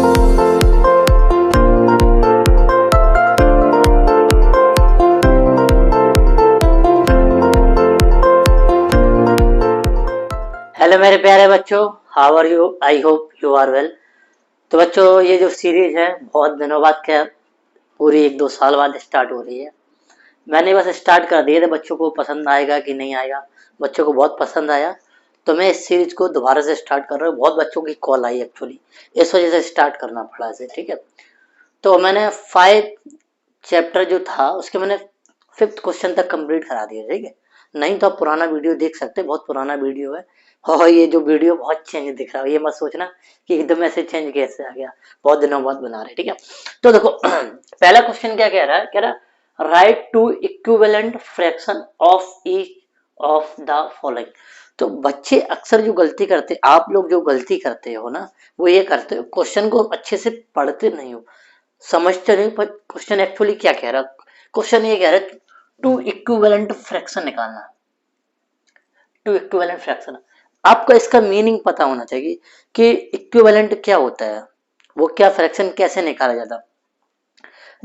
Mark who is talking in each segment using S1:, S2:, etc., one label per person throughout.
S1: Hello मेरे प्यारे बच्चों, how are you? I hope you are well. तो बच्चों, ये जो सीरीज है बहुत दिनों बाद, क्या पूरी 1-2 साल बाद स्टार्ट हो रही है। मैंने बस स्टार्ट कर दिया था, बच्चों को पसंद आएगा कि नहीं आएगा। बच्चों को बहुत पसंद आया तो मैं इस सीरीज को दोबारा से स्टार्ट कर रहा हूँ। बहुत बच्चों की कॉल आई एक्चुअली, इस वजह से स्टार्ट करना पड़ा इसे। ठीक है, तो मैंने 5 चैप्टर जो था उसके मैंने 5th क्वेश्चन तक कंप्लीट करा दिया। ठीक है, नहीं तो आप पुराना वीडियो देख सकते हैं, बहुत पुराना वीडियो है। और ये जो वीडियो बहुत चेंज दिख रहा है, ये मत सोचना कि एकदम ऐसे चेंज कैसे आ गया, बहुत दिनों बाद बना रहे। ठीक है, तो देखो पहला क्वेश्चन क्या कह रहा है, कह रहा write to equivalent fraction of each of the following. तो बच्चे अक्सर जो गलती करते, आप लोग जो गलती करते हो ना, वो ये करते हो, क्वेश्चन को अच्छे से पढ़ते नहीं हो, समझते नहीं। पर क्वेश्चन एक्चुअली क्या कह रहा है, क्वेश्चन ये कह रहा है टू इक्विवेलेंट फ्रैक्शन निकालना। टू इक्विवेलेंट फ्रैक्शन, आपको इसका मीनिंग पता होना चाहिए कि इक्विवेलेंट क्या होता है, वो क्या फ्रैक्शन कैसे निकाला जाता है।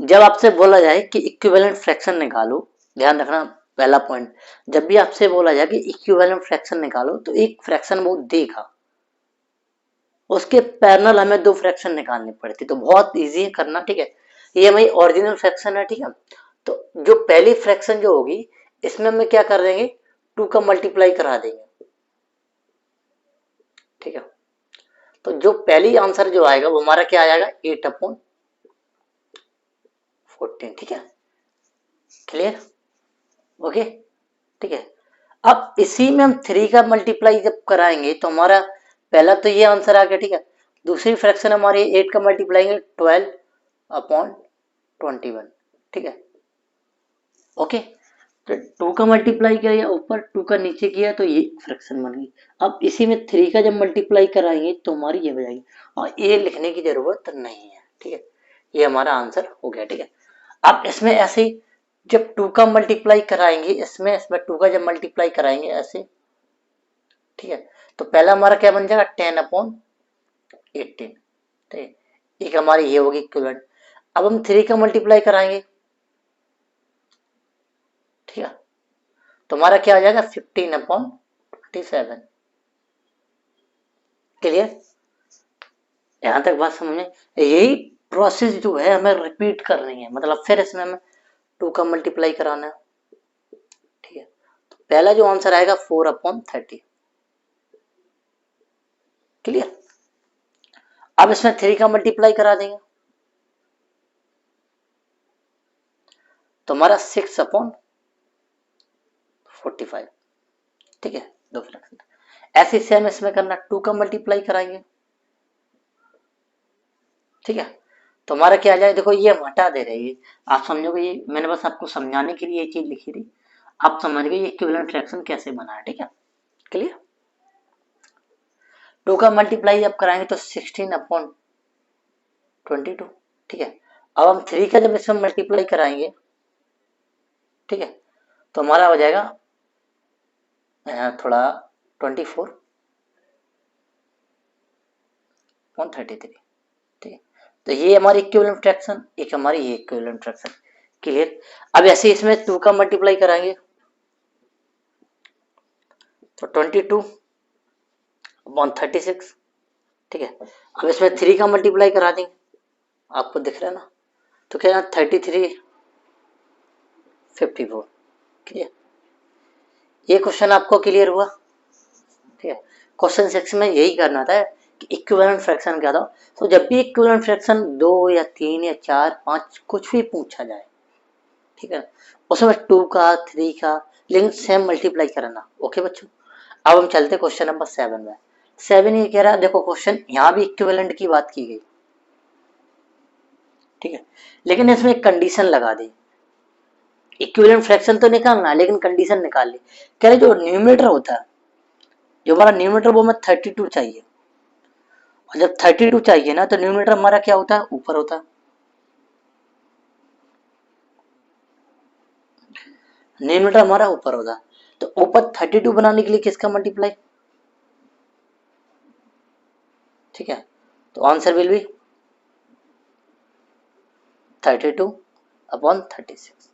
S1: जब आपसे बोला जाए कि इक्विवेलेंट फ्रैक्शन निकालो, ध्यान रखना पहला पॉइंट, जब भी आपसे बोला जाए कि इक्विवेलेंट फ्रैक्शन निकालो तो एक फ्रैक्शन वो देगा, उसके पैरेलल हमें 2 फ्रैक्शन निकालनी पड़ती, तो बहुत इजी है करना। ठीक है, ये हमारी ओरिजिनल फ्रैक्शन है। ठीक है, तो जो पहली फ्रैक्शन जो होगी इसमें हम क्या कर देंगे, 2 का मल्टीप्लाई करा देंगे। ठीक है, तो जो पहली आंसर जो आएगा वो हमारा क्या आ जाएगा, 8/14। ठीक है, क्लियर? ओके, ठीक है। अब इसी में हम 3 का मल्टीप्लाई जब कराएंगे तो हमारा पहला तो ये आंसर आ गया। ठीक है, दूसरी फ्रैक्शन हमारी 8 का मल्टीप्लाई 12/21। ठीक है, ओके, तो 2 का मल्टीप्लाई किया ऊपर, 2 का नीचे किया तो ये फ्रैक्शन बन गई। अब इसी में 3 का जब मल्टीप्लाई कराएंगे तो हमारी ये हो जाएगी, और ये लिखने की जरूरत नहीं है। ठीक है, ये हमारा आंसर हो गया। ठीक है, अब इसमें ऐसे ही जब 2 का मल्टीप्लाई कराएंगे, इसमें 2 का जब मल्टीप्लाई कराएंगे ऐसे, ठीक है, तो पहला हमारा क्या बन जाएगा, 10/18। ठीक है, एक हमारी ये होगी इक्विवेलेंट। अब हम 3 का मल्टीप्लाई कराएंगे, ठीक है, तो हमारा क्या आ जाएगा, 15/27। क्लियर? यहां तक बात समझ में? यही प्रोसेस जो है हमें रिपीट करनी है, मतलब फिर इसमें हमें 2 का मल्टीप्लाई कराना है। ठीक है, तो पहला जो आंसर आएगा 4/30। क्लियर? अब इसमें 3 का मल्टीप्लाई करा देंगे तो हमारा 6/45। ठीक है, 2 फ्रैक्शन। ऐसे सेम इसमें करना, 2 का मल्टीप्लाई कराएंगे। ठीक है, तो हमारा क्या आ जाए, देखो ये हम हटा दे रहे हैं, आप समझोगे, ये मैंने बस आपको समझाने के लिए ये चीज लिखी थी, आप समझ गए ये इक्विवेलेंट फ्रैक्शन कैसे बना है। ठीक है, क्लियर? 2 का मल्टीप्लाई अब कराएंगे तो 16/22। ठीक है, अब हम 3 का जब इसमें मल्टीप्लाई कराएंगे, ठीक है, तो हमारा हो जाएगा थोड़ा 24/33। ठीक है, तो ये हमारी इक्विवेलेंट फ्रैक्शन, एक हमारी ये इक्विवेलेंट फ्रैक्शन। क्लियर? अब ऐसे इसमें 2 का मल्टीप्लाई कराएंगे तो 22/36। ठीक है, अब इसमें 3 का मल्टीप्लाई करा देंगे, आपको दिख रहा है ना, तो क्या 33/54। क्लियर? ये क्वेश्चन आपको क्लियर हुआ? ठीक है, क्वेश्चन 6 में यही करना था कि इक्विवेलेंट फ्रैक्शन क्या था। तो जब भी इक्विवेलेंट फ्रैक्शन 2 या 3 या 4 5 कुछ भी पूछा जाए, ठीक है, उसमें 2 का 3 का, लेकिन सेम मल्टीप्लाई करना। ओके बच्चों, अब हम चलते क्वेश्चन नंबर 7 में। 7 ये कह रहा है, देखो क्वेश्चन यहाँ भी इक्विवेलेंट की बात की गई, ठीक है, लेकिन इसमें एक कंडीशन लगा दी, इक्विवेलेंट फ्रैक्शन तो निकालना है लेकिन कंडीशन निकाल ली। कह रहे जो न्यूमरेटर होता है, जो हमारा न्यूमरेटर वो हमें 32 चाहिए, और जब 32 चाहिए ना तो न्यूमरेटर हमारा क्या होता है, ऊपर होता है। न्यूमरेटर हमारा ऊपर होता है, तो ऊपर 32 बनाने के लिए किसका मल्टीप्लाई? ठीक है, तो आंसर विल बी 32/36,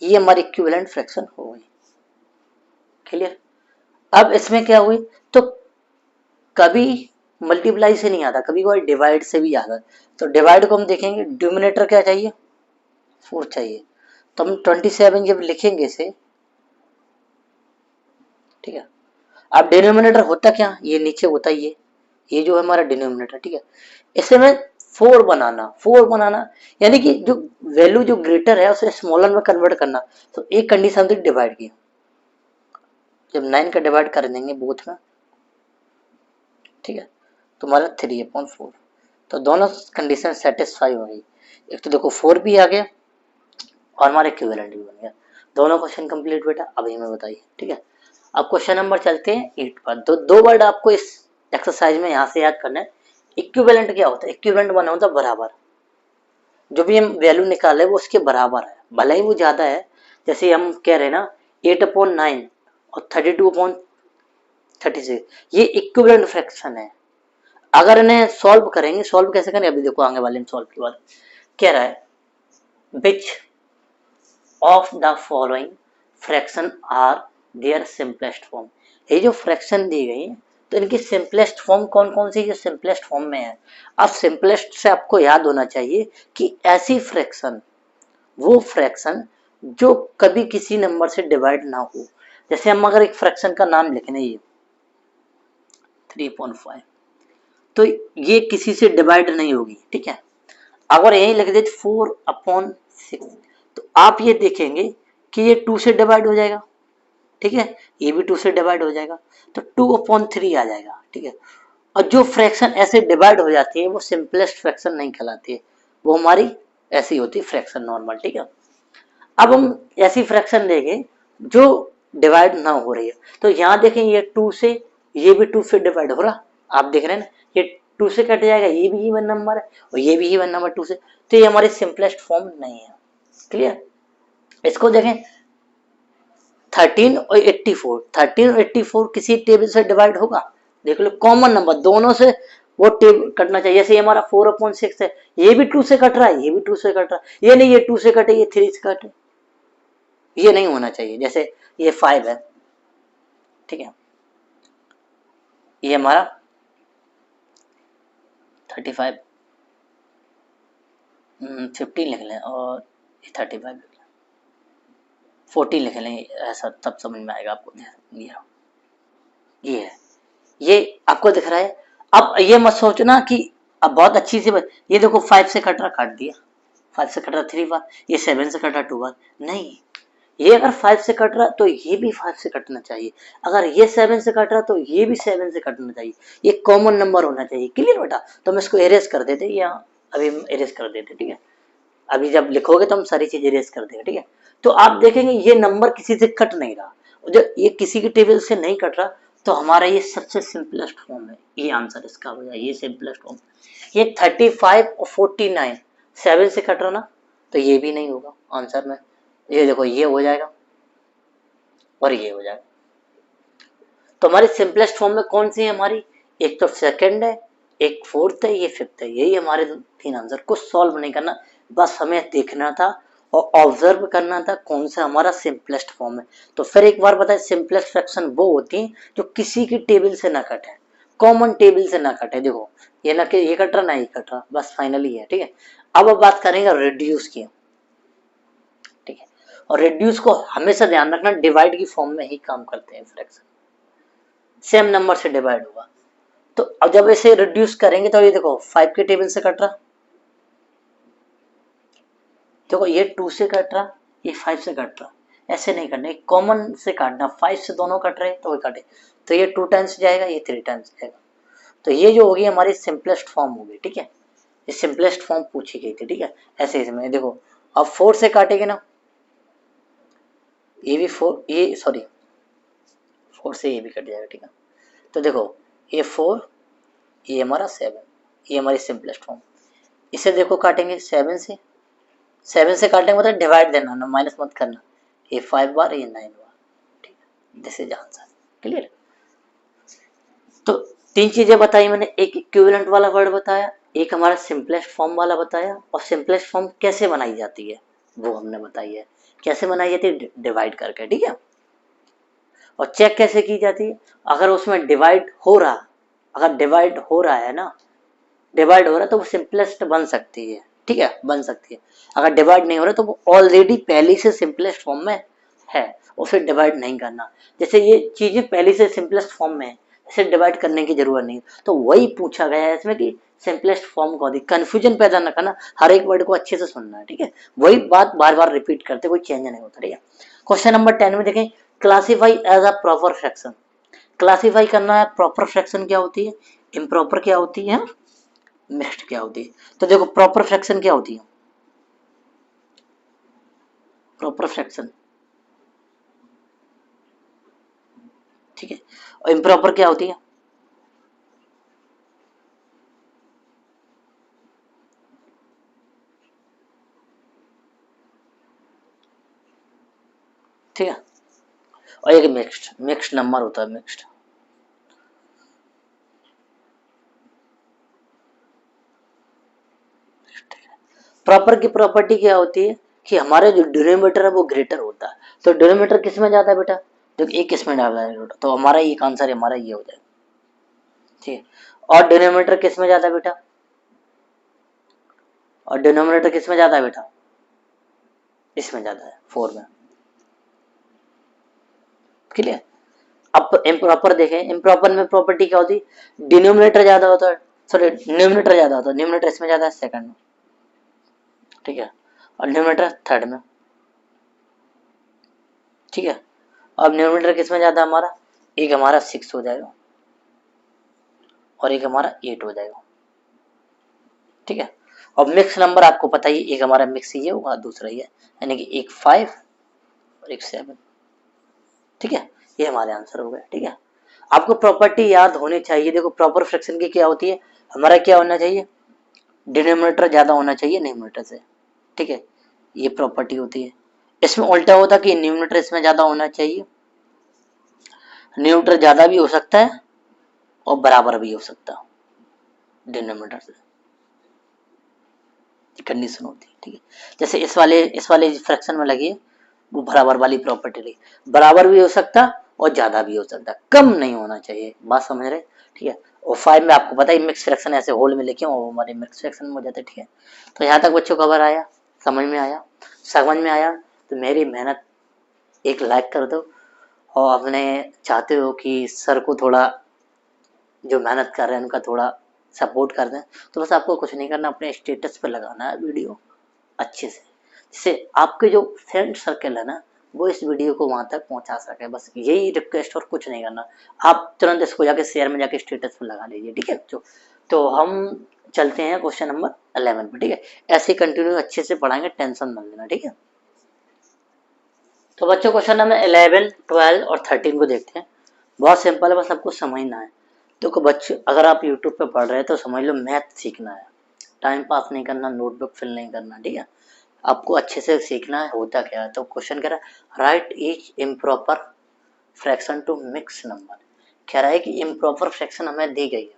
S1: ये हमारी इक्विवेलेंट फ्रैक्शन हो गई। क्लियर। अब इसमें क्या हुई, तो कभी मल्टीप्लाई से नहीं आता, कभी कभार डिवाइड से भी आता। तो डिवाइड को हम देखेंगे, डिनोमिनेटर क्या चाहिए, 4 चाहिए। तो हम 27 जब लिखेंगे इसे, ठीक है। अब डिनोमिनेटर होता क्या, ये नीचे होता ही ये जो है हमारा डिनोमिनेटर, ठीक है। इसे में 4 बनाना यानी कि जो वैल्यू जो ग्रेटर है उसे स्मॉलर में कन्वर्ट करना। तो एक कंडीशन तक डिवाइड किया, जब 9 का डिवाइड कर देंगे बोथ में, ठीक है, तो हमारा 3/4। तो दोनों कंडीशन सेटिस्फाई हो गई। एक तो देखो 4 भी आ गया और हमारा इक्विवेलेंट भी बन गया। दोनों क्वेश्चन कंप्लीट बेटा। अब हमें बताइए, ठीक है। अब क्वेश्चन नंबर चलते हैं 8 पर। तो दो वर्ड आपको इस एक्सरसाइज में यहाँ से याद करना है। इक्विवेलेंट क्या होता है, इक्विवेलेंट बना होता है बराबर, जो भी हम वैल्यू निकाले वो उसके बराबर है, भले ही वो ज्यादा है। जैसे हम कह रहे हैं ना 8/9 और 32/36, ये इक्विवेलेंट फ्रैक्शन है। अगर इन्हें सॉल्व करेंगे, सॉल्व कैसे करें अभी देखो आगे वाले में सॉल्व के बाद कह रहा है, which of the following fraction are their simplest form. ये जो फ्रैक्शन दी गई तो इनकी सिंपलेस्ट फॉर्म कौन कौन सी जो सिंपलेस्ट फॉर्म में है। अब सिंपलेस्ट से आपको याद होना चाहिए कि ऐसी फ्रैक्शन, वो फ्रैक्शन जो कभी किसी नंबर से डिवाइड ना हो। जैसे हम अगर एक फ्रैक्शन का नाम लिखने, ये 3.5, तो ये किसी से डिवाइड नहीं होगी, ठीक है। अगर यही लिख दे 4/6, तो आप ये देखेंगे कि ये 2 से डिवाइड हो जाएगा, ठीक है, ये भी 2 से डिवाइड हो जाएगा, तो 2/3 आ जाएगा, ठीक है। और जो फ्रैक्शन ऐसे डिवाइड हो जाती है वो सिंपलेस्ट फ्रैक्शन नहीं कहलाती है, वो हमारी ऐसी होती है फ्रैक्शन नॉर्मल, ठीक है। अब हम ऐसी फ्रैक्शन देखें जो डिवाइड ना हो रही है। तो यहाँ देखें ये 2 से, ये भी 2 से डिवाइड हो रहा, आप देख रहे हैं ना, ये 2 से कट जाएगा, ये भी इवन नंबर है और ये भी इवन नंबर 2 से, तो ये हमारी सिंपलेस्ट फॉर्म नहीं है। क्लियर। इसको देखें 13 और 84, 13 और 84 किसी टेबल से डिवाइड होगा, देख लो कॉमन नंबर दोनों से वो टेबल कटना चाहिए। जैसे हमारा 4/6 है, ये भी 2 से कट रहा है, ये भी 2 से कट रहा है, ये नहीं ये 2 से कटे ये 3 से कटे, ये नहीं होना चाहिए। जैसे ये 5 है, ठीक है, ये हमारा 35, 15 लिख लें और 35 लिख लें, 14 लिख लें, ऐसा तब समझ में आएगा आपको। ये है, ये आपको दिख रहा है। अब ये मत सोचना कि अब बहुत अच्छी से ये देखो 5 से कट रहा, काट दिया, 5 से कट रहा 3 बार, ये 7 से कट रहा 2 बार, नहीं, ये अगर 5 से कट रहा तो ये भी 5 से कटना चाहिए, अगर ये 7 से कट रहा तो ये भी 7 से कटना चाहिए, ये कॉमन नंबर होना चाहिए। क्लियर बेटा। तो हम इसको इरेज कर देते, यहाँ अभी हम इरेज कर देते, ठीक है। अभी जब लिखोगे तो हम सारी चीज इरेज कर देंगे, ठीक है। तो आप देखेंगे ये नंबर किसी से कट नहीं रहा, जब ये किसी की टेबल से नहीं कट रहा तो हमारा ये सबसे सिंपलेस्ट फॉर्म है, ये आंसर इसका हो जाए, ये सिंपलेस्ट फॉर्म। ये 35 और 49 7 से कट रहा ना, तो ये भी नहीं होगा आंसर में। ये देखो ये हो जाएगा और ये हो जाएगा। तो हमारी सिंपलेस्ट फॉर्म में कौन सी है हमारी, एक तो सेकंड है, एक फोर्थ है, ये फिफ्थ है, यही हमारे 3 आंसर। कुछ सॉल्व नहीं करना, बस हमें देखना था और ऑब्जर्व करना था कौन सा हमारा सिंपलेस्ट फॉर्म है। तो फिर एक बार बताए, सिंपलेस्ट फ्रैक्शन वो होती है जो किसी की टेबल से ना कटे, कॉमन टेबल से ना कटे। देखो ये ना कि ये कट रहा ना ये कट रहा, बस फाइनली है, ठीक है। अब बात करेंगे रिड्यूस की, ठीक है। और रिड्यूस को हमेशा ध्यान रखना डिवाइड की फॉर्म में ही काम करते हैं फ्रैक्शन, सेम नंबर से डिवाइड होगा। तो अब जब इसे रिड्यूस करेंगे तो ये देखो 5 के टेबल से कट रहा, देखो ये 2 से कट रहा, ये 5 से कट रहा, ऐसे नहीं करना, कॉमन से काटना, 5 से दोनों कट रहे तो वो कटे, तो ये 2 टाइम्स जाएगा, ये 3 टाइम्स जाएगा। तो ये जो होगी हमारी सिंपलेस्ट फॉर्म होगी, ठीक है। ये सिंपलेस्ट फॉर्म पूछी गई थी, ठीक है। ऐसे इसमें देखो अब 4 से काटेंगे ना, ये भी 4, ये सॉरी 4 से ये भी कट जाएगा, ठीक है। तो देखो ये 4, ये हमारा 7, ये हमारी सिंपलेस्ट फॉर्म। इसे देखो काटेंगे 7 से, 7 से काटेंगे मतलब डिवाइड देना ना, माइनस मत करना, ये 5 बार ये 9 बार, ठीक है। This is answer. क्लियर। तो 3 चीजें बताई मैंने, एक इक्विवेलेंट वाला वर्ड बताया, एक हमारा सिंपलेस्ट फॉर्म वाला बताया, और सिंपलेस्ट फॉर्म कैसे बनाई जाती है वो हमने बताई है। कैसे बनाई जाती है? डिवाइड करके, ठीक है। और चेक कैसे की जाती है? अगर उसमें डिवाइड हो रहा, अगर डिवाइड हो रहा है ना, डिवाइड हो रहा है तो वो सिंपलेस्ट बन सकती है, ठीक है, बन सकती है। अगर डिवाइड नहीं हो रहा तो वो ऑलरेडी पहले से सिंपलेस्ट फॉर्म में है, उसे डिवाइड नहीं करना। जैसे ये चीजें पहले से सिंपलेस्ट फॉर्म में है, इसे डिवाइड करने की जरूरत नहीं। तो वही पूछा गया है इसमें कि सिंपलेस्ट फॉर्म को दी, कंफ्यूजन पैदा न करना, हर एक वर्ड को अच्छे से सुनना है, ठीक है। वही बात बार बार रिपीट करते, कोई चेंज नहीं होता, ठीक है। क्वेश्चन नंबर 10 में देखें, classify as a proper fraction. Classify करना है, प्रॉपर फ्रैक्शन क्या होती है, इम्प्रॉपर क्या होती है, मिक्स्ड क्या होती है। तो देखो प्रॉपर फ्रैक्शन क्या होती है, प्रॉपर फ्रैक्शन, ठीक है। और इम्प्रॉपर क्या होती है, ठीक है। और एक मिक्स्ड, मिक्स्ड नंबर होता है, मिक्स्ड। प्रॉपर की प्रॉपर्टी क्या होती है कि हमारे जो डिनोमिनेटर है वो ग्रेटर होता है। तो डिनोमिनेटर किस में जाता है बेटा, जो एक किस में जाता है बेटा, तो हमारा एक आंसर हमारा ये हो जाएगा, ठीक है। और डिनोमिनेटर किस में जाता है बेटा, और डिनोमिनेटर किस में जाता है बेटा, इसमें जाता है, 4 में, क्लियर। अब इम्प्रॉपर देखें, इम्प्रॉपर में प्रॉपर्टी क्या होती है, डिनोमिनेटर ज्यादा होता है, सॉरी न्यूमिनेटर ज्यादा होता है, न्यूमिनेटर इसमें ज्यादा है सेकंड में, ठीक है, और न्यूमिनेटर थर्ड में, ठीक है। अब न्यूमिनेटर किसमें ज्यादा हमारा, एक हमारा 6 हो जाएगा और एक हमारा 8 हो जाएगा, ठीक है। अब मिक्स नंबर आपको पता ही, एक हमारा मिक्स ये होगा, दूसरा ये, यानी कि एक 5 और एक 7, ठीक है। ये हमारे आंसर हो गए, ठीक है। आपको प्रॉपर्टी याद होनी चाहिए। देखो प्रॉपर फ्रैक्शन की क्या होती है, हमारा क्या होना चाहिए, डिनोमिनेटर ज्यादा होना चाहिए न्यूमिनेटर से, ठीक है, ये प्रॉपर्टी होती है। इसमें उल्टा होता कि न्यूमिनेटर इसमें ज्यादा होना चाहिए, न्यूमिनेटर ज्यादा भी हो सकता है और बराबर भी हो सकता है डिनोमिनेटर से, कंडीशन होती है, ठीक है। जैसे इस वाले फ्रैक्शन में लगी है, वो बराबर वाली प्रॉपर्टी रही, बराबर भी हो सकता और ज्यादा भी हो सकता, कम नहीं होना चाहिए, बात समझ रहे, ठीक है। और 5 में आपको पता है मिक्स फ्रैक्शन ऐसे होल में लिखे वो हमारे मिक्स फ्रैक्शन में हो जाते, ठीक है। तो यहाँ तक बच्चों खबर आया, समझ में आया, समझ में आया तो मेरी मेहनत एक लाइक कर दो, और अपने चाहते हो कि सर को थोड़ा, जो मेहनत कर रहे हैं उनका थोड़ा सपोर्ट कर दें, तो बस आपको कुछ नहीं करना, अपने स्टेटस पे लगाना है वीडियो अच्छे से, जिससे आपके जो फ्रेंड सर्कल है ना वो इस वीडियो को वहां तक पहुंचा सके, बस यही रिक्वेस्ट, और कुछ नहीं करना। आप तुरंत इसको जाके शेयर में जाके स्टेटस पर लगा लीजिए, ठीक है बच्चों। तो हम चलते हैं क्वेश्चन नंबर 11 पे, ठीक है। ऐसे कंटिन्यू अच्छे से पढ़ाएंगे, टेंशन मत लेना, ठीक है। तो बच्चों क्वेश्चन नंबर 11, 12 और 13 को देखते हैं। बहुत सिंपल है, बस आपको समझना है। देखो बच्चे, अगर आप यूट्यूब पे पढ़ रहे हैं तो समझ लो मैथ सीखना है, टाइम पास नहीं करना, नोटबुक फिल नहीं करना, ठीक है। आपको अच्छे से सीखना है होता क्या है। तो क्वेश्चन कह रहा है write each improper fraction to mix number. कह रहा है कि इम्प्रॉपर फ्रैक्शन हमें दी गई है,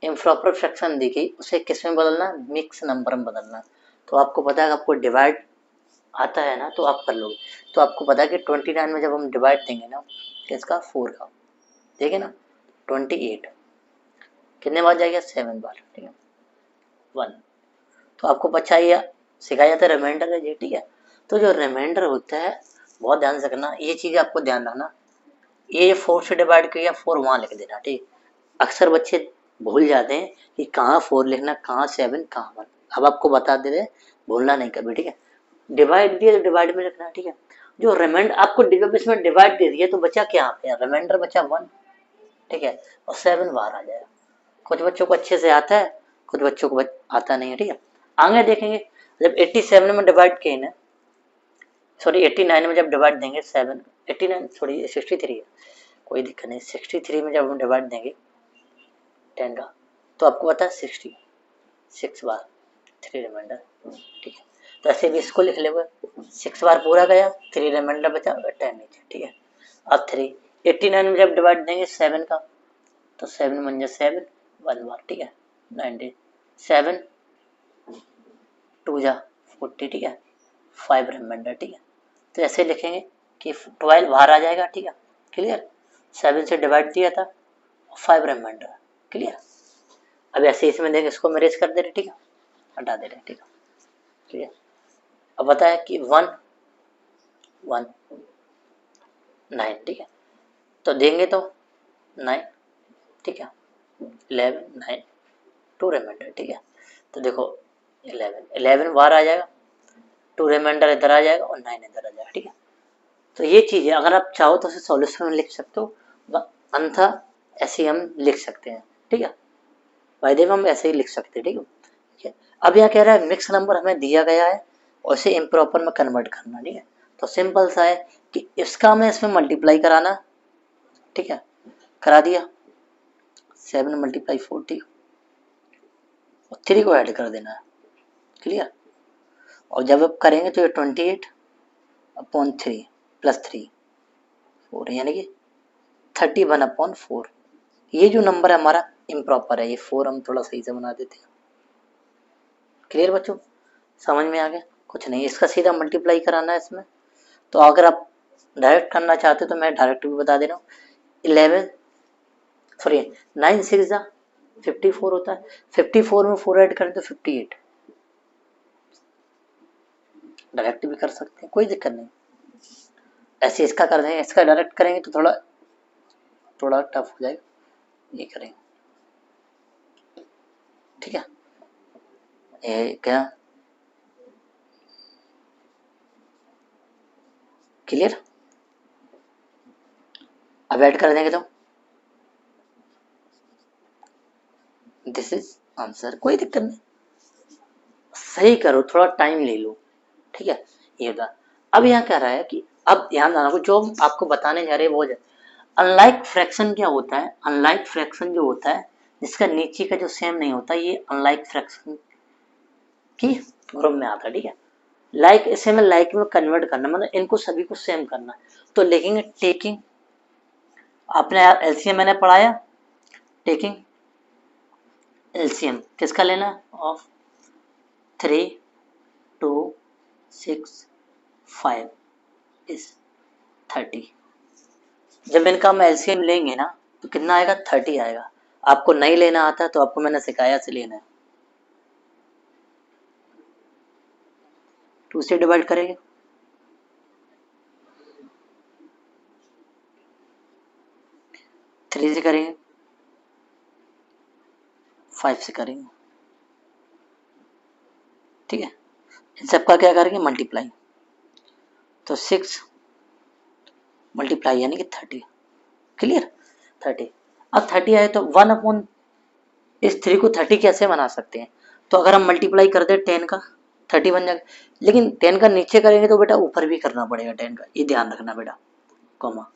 S1: इम्प्रॉपर फ्रैक्शन दी गई, उसे किस में बदलना है, मिक्स नंबर में बदलना है। तो आपको पता है, आपको डिवाइड आता है ना तो आप कर लोगे। तो आपको पता है कि 29 में जब हम डिवाइड देंगे ना, इसका 4 का, ठीक है ना, 28 कितने बार जाएगा, 7 बार, ठीक है, 1। तो आपको बच्चा ये सिखाया जाता है रिमाइंडर है जी, ठीक है। तो जो रिमाइंडर होता है, बहुत ध्यान से करना, ये चीज आपको ध्यान रखना, ये 4 से डिवाइड किया 4 वहां लिख देना, ठीक। अक्सर बच्चे भूल जाते हैं कि कहाँ 4 लिखना, कहाँ 7, कहाँ 1। अब आपको बता दे रहे, भूलना नहीं कभी, ठीक है। डिवाइड दिया तो डिवाइड में लिखना, ठीक है। जो रिमाइंडर आपको इसमें डिवाइड दे दिया तो बचा क्या पे, रिमाइंडर बचा 1, ठीक है, और 7 बाहर आ जाएगा। कुछ बच्चों को अच्छे से आता है, कुछ बच्चों को आता नहीं है, ठीक है। आगे देखेंगे, जब 87 में डिवाइड किए ना, सॉरी 89 में जब डिवाइड देंगे 7, 89 सॉरी 63 है, कोई दिक्कत नहीं, 63 में जब हम डिवाइड देंगे 10 का, तो आपको पता है 60, 6 बार 3 रिमाइंडर, ठीक है। तो ऐसे भी इसको लिख लेंगे, 6 बार पूरा गया, 3 रिमाइंडर बचा, 10 नीचे, ठीक है। अब 3 89 में जब डिवाइड देंगे 7 का, तो 7 बन जाए 7 1 बार, ठीक है, 90 7 2 जा 40, ठीक है, 5 रिमाइंडर, ठीक है। तो ऐसे लिखेंगे कि 12 बाहर आ जाएगा, ठीक है, क्लियर। 7 से डिवाइड दिया था, 5 रिमाइंडर, क्लियर। अब ऐसे इसमें देखें, इसको मैरेज कर दे रहे, ठीक है, हटा दे रहे, ठीक है, क्लियर। अब बताया कि 1 1 9, ठीक है, तो देंगे तो 9, ठीक है, 11 9 2 रिमाइंडर, ठीक है। तो देखो 11 बाहर आ जाएगा, 2 रिमाइंडर इधर आ जाएगा और 9 इधर आ जाएगा, ठीक है। तो ये चीज़ है, अगर आप चाहो तो उसे सॉल्यूशन में लिख सकते हो, अन्यथा ऐसे ही हम लिख सकते हैं, ठीक है, वायदे में हम ऐसे ही लिख सकते हैं, ठीक है। अब यहाँ कह रहा है मिक्स नंबर हमें दिया गया है और इसे इम्प्रॉपर में कन्वर्ट करना, ठीक है। तो सिंपल सा है कि इसका हमें इसमें मल्टीप्लाई कराना, ठीक है, करा दिया, 7 मल्टीप्लाई 4, ठीक, और 3 को ऐड कर देना है, क्लियर। और जब आप करेंगे तो ये 28/3 प्लस 3 4, यानी कि 31/4। ये जो नंबर है हमारा इम्प्रॉपर है, ये 4 हम थोड़ा सही से बना देते हैं, क्लियर बच्चों, समझ में आ गया। कुछ नहीं, इसका सीधा मल्टीप्लाई कराना है इसमें। तो अगर आप डायरेक्ट करना चाहते तो मैं डायरेक्ट भी बता दे रहा हूँ। 9 6 जा 54 होता है, 54 में 4 ऐड करें तो 58, डायरेक्ट भी कर सकते हैं, कोई दिक्कत नहीं। ऐसे इसका कर देंगे, इसका डायरेक्ट करेंगे तो थोड़ा टफ हो जाएगा, ये करेंगे, ठीक है। ये क्या, क्लियर। अब ऐड कर देंगे तो दिस इज आंसर, कोई दिक्कत नहीं, सही करो, थोड़ा टाइम ले लो, ठीक है। ये होता, अब यहाँ कह रहा है कि अब ध्यान देना, जो आपको बताने जा रहे हैं वो अनलाइक फ्रैक्शन क्या होता है। अनलाइक फ्रैक्शन जो होता है जिसका नीचे का जो सेम नहीं होता, ये अनलाइक फ्रैक्शन की ग्रुप में आता है, ठीक है। लाइक इसे में लाइक में कन्वर्ट करना, मतलब इनको सभी को सेम करना। तो लिखेंगे टेकिंग, आपने एलसीएम मैंने पढ़ाया, टेकिंग एलसीएम किसका लेना, ऑफ 3 2 6 5 इज 30। जब इनका हम एलसीएम लेंगे ना तो कितना आएगा, 30 आएगा। आपको नहीं लेना आता तो आपको मैंने सिखाया से लेना है। 2 से डिवाइड करेंगे, 3 से करेंगे, 5 से करेंगे, ठीक है। इन सबका क्या करेंगे, मल्टीप्लाई। तो 6 मल्टीप्लाई यानी कि 30, क्लियर, 30। अब 30 आए तो 1 इस 3 को 30 कैसे बना सकते हैं, तो अगर हम मल्टीप्लाई कर दे 10 का 30 बन जाएगा, लेकिन 10 का नीचे करेंगे तो बेटा ऊपर भी करना पड़ेगा 10 का, ये ध्यान रखना बेटा, कॉमा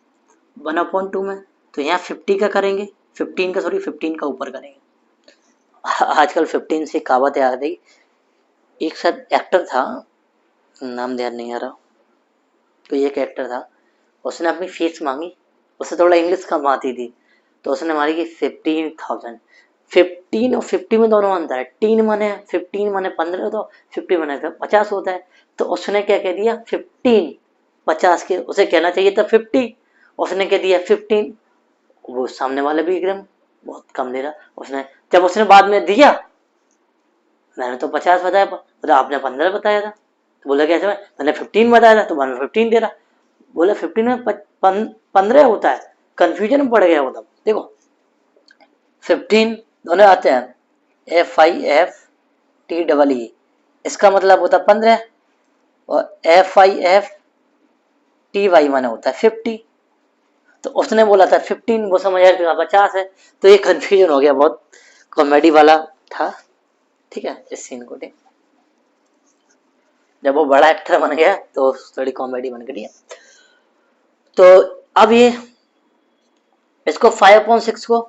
S1: 1/2 में। तो यहाँ 50 का करेंगे, 15 का ऊपर करेंगे। आजकल 15 से कहावतें आ गई। एक साथ एक्टर था, नाम ध्यान नहीं आ रहा, तो एक एक्टर था, उसने अपनी फीस मांगी, उसे थोड़ा इंग्लिश कम आती थी, तो उसने मारी कि 15,000। 15 और 50 में दोनों अंतर है, 3 माने 15 माने 15, तो 50 माने 50 होता है। तो उसने क्या कह दिया 15, 50 के उसे कहना चाहिए था 50, उसने कह दिया 15। वो सामने वाला भी एकदम बहुत कम दे रहा, उसने जब उसने बाद में दिया, मैंने तो 50 बताया, तो आपने 15 बताया था, तो बोला कैसे, मैंने 15 बताया था तो मैंने 15 दे रहा, बोला 15 में 15 होता है, कंफ्यूजन में पड़ गया वो तब। देखो 15 दोनों आते हैं, FIFTEE, इसका मतलब होता है 15, और FIFTY माने होता है 50। तो उसने बोला था 15, वो समझ आया 50 है, तो ये कंफ्यूजन हो गया, बहुत कॉमेडी वाला था, ठीक है, इस सीन को देख, जब वो बड़ा एक्टर बन गया तो थोड़ी कॉमेडी बन गई है। तो अब ये इसको 5/6 को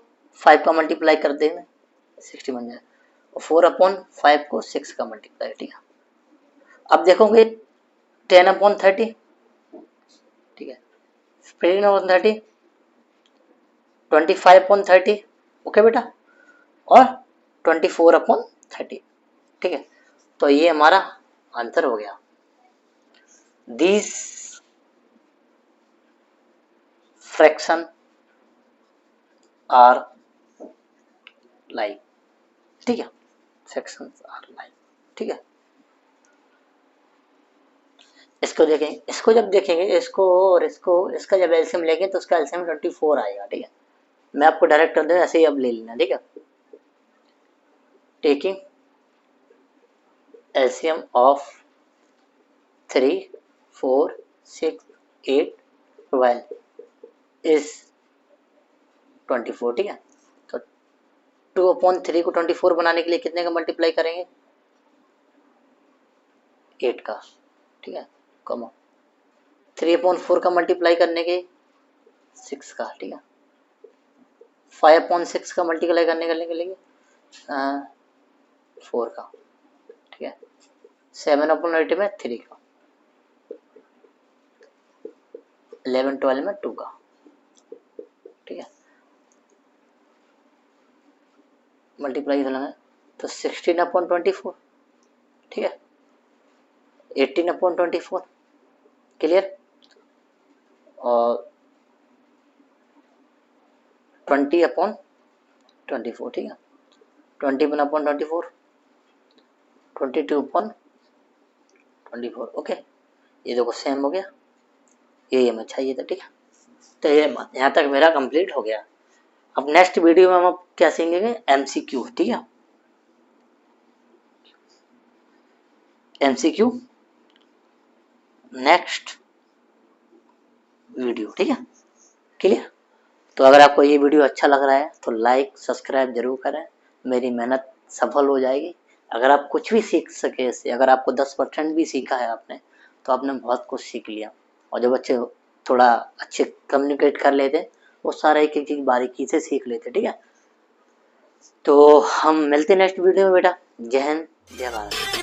S1: 5 का मल्टीप्लाई कर देंगे, 60 बन जाए, और 4/5 को 6 का मल्टीप्लाई, ठीक है। अब देखोगे 10/30, ठीक है, 15/30, 25/30, ओके बेटा, और 24/30, 30, ठीक है। तो ये हमारा आंसर हो गया। दीज फ्रैक्शन आर लाइक, ठीक है, फ्रैक्शंस आर लाइक, ठीक है। इसको देखें, इसको जब देखेंगे, इसको और इसको, इसका जब एलसीएम लेंगे तो उसका एलसीएम 24 आएगा, ठीक है। मैं आपको डायरेक्ट कर दूं, ऐसे ही अब ले लेना, ठीक है। टेकिंग एलसीएम ऑफ 3, 4, 6, 8, 12 इज 24, ठीक है। तो 2/3 को 24 बनाने के लिए कितने का मल्टीप्लाई करेंगे? 8 का, ठीक है, कॉमा 3/4 का मल्टीप्लाई करने के 6 का, ठीक है। 5/6 का मल्टीप्लाई करने के लिए 4 का, ठीक है। 7/8 में 3 का, 11/12 में 2 का, ठीक है। मल्टीप्लाई करना तो 16/24, ठीक है, 18/24, क्लियर। और 20/24, ठीक है, 21/24, 22/24, ओके। ये देखो सेम हो गया, यही हमें चाहिए था, ठीक है। तो ये यहाँ तक मेरा कंप्लीट हो गया। अब नेक्स्ट वीडियो में हम क्या सीखेंगे? एमसीक्यू, ठीक है, एमसीक्यू नेक्स्ट वीडियो, ठीक है, क्लियर। तो अगर आपको ये वीडियो अच्छा लग रहा है तो लाइक सब्सक्राइब जरूर करें, मेरी मेहनत सफल हो जाएगी। अगर आप कुछ भी सीख सके इससे, अगर आपको 10% भी सीखा है आपने, तो आपने बहुत कुछ सीख लिया। और जो बच्चे थोड़ा अच्छे कम्युनिकेट कर लेते, वो सारा एक एक चीज़ बारीकी से सीख लेते, ठीक है। तो हम मिलते हैं नेक्स्ट वीडियो में बेटा। जय हिंद, जय भारत।